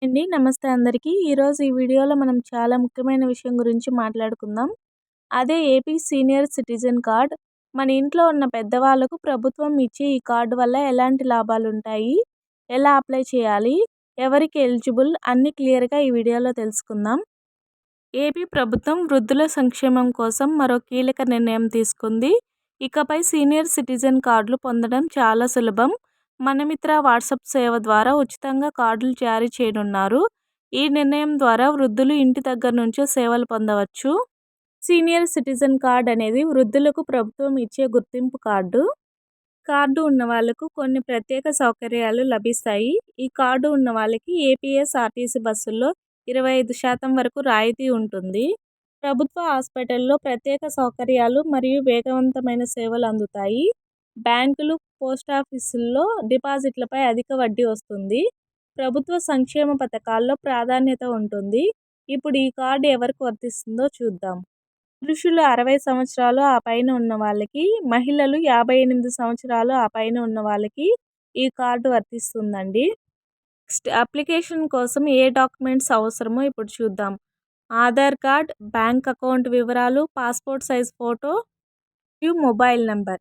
నమస్తే అందరికీ. ఈరోజు ఈ వీడియోలో మనం చాలా ముఖ్యమైన విషయం గురించి మాట్లాడుకుందాం. అదే ఏపీ సీనియర్ సిటిజన్ కార్డ్. మన ఇంట్లో ఉన్న పెద్దవాళ్ళకు ప్రభుత్వం ఇచ్చే ఈ కార్డు వల్ల ఎలాంటి లాభాలుంటాయి? ఎలా అప్లై చేయాలి? ఎవరికి ఎలిజిబుల్? అన్నీ క్లియర్‌గా ఈ వీడియోలో తెలుసుకుందాం. ఏపీ ప్రభుత్వం వృద్ధుల సంక్షేమం కోసం మరో కీలక నిర్ణయం తీసుకుంది. ఇకపై సీనియర్ సిటిజన్ కార్డులు పొందడం చాలా సులభం. మనమిత్ర వాట్సాప్ సేవ ద్వారా ఉచితంగా కార్డులు జారీ చేయనున్నారు. ఈ నిర్ణయం ద్వారా వృద్ధులు ఇంటి దగ్గర నుంచే సేవలు పొందవచ్చు. సీనియర్ సిటిజన్ కార్డ్ అనేది వృద్ధులకు ప్రభుత్వం ఇచ్చే గుర్తింపు కార్డు. కార్డు ఉన్న వాళ్లకు కొన్ని ప్రత్యేక సౌకర్యాలు లభిస్తాయి. ఈ కార్డు ఉన్న వాళ్ళకి ఏపీఎస్ఆర్టీసీ బస్సుల్లో 25% వరకు రాయితీ ఉంటుంది. ప్రభుత్వ హాస్పిటల్లో ప్రత్యేక సౌకర్యాలు మరియు వేగవంతమైన సేవలు అందుతాయి. బ్యాంకులు, పోస్టాఫీసుల్లో డిపాజిట్లపై అధిక వడ్డీ వస్తుంది. ప్రభుత్వ సంక్షేమ పథకాల్లో ప్రాధాన్యత ఉంటుంది. ఇప్పుడు ఈ కార్డు ఎవరికి వర్తిస్తుందో చూద్దాం. పురుషులు 60 సంవత్సరాలు ఆ పైన ఉన్న వాళ్ళకి, మహిళలు 58 సంవత్సరాలు ఆ పైన ఉన్న వాళ్ళకి ఈ కార్డు వర్తిస్తుందండి. నెక్స్ట్, అప్లికేషన్ కోసం ఏ డాక్యుమెంట్స్ అవసరమో ఇప్పుడు చూద్దాం. ఆధార్ కార్డ్, బ్యాంక్ అకౌంట్ వివరాలు, పాస్పోర్ట్ సైజ్ ఫోటో మరియు మొబైల్ నెంబర్.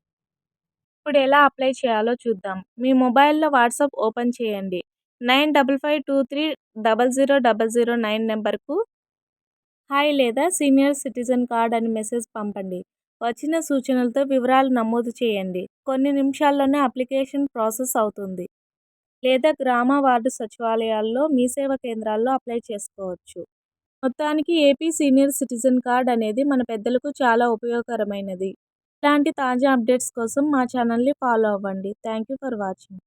ఇప్పుడు ఎలా అప్లై చేయాలో చూద్దాం. మీ మొబైల్లో వాట్సాప్ ఓపెన్ చేయండి. 9552300009 నెంబర్కు హాయ్ లేదా సీనియర్ సిటిజన్ కార్డ్ అని మెసేజ్ పంపండి. వచ్చిన సూచనలతో వివరాలు నమోదు చేయండి. కొన్ని నిమిషాల్లోనే అప్లికేషన్ ప్రాసెస్ అవుతుంది. లేదా గ్రామ వార్డు సచివాలయాల్లో, మీ సేవా కేంద్రాల్లో అప్లై చేసుకోవచ్చు. మొత్తానికి ఏపీ సీనియర్ సిటిజన్ కార్డ్ అనేది మన పెద్దలకు చాలా ఉపయోగకరమైనది. ఇలాంటి తాజా అప్డేట్స్ కోసం మా ఛానల్ని ఫాలో అవ్వండి. Thank you for watching.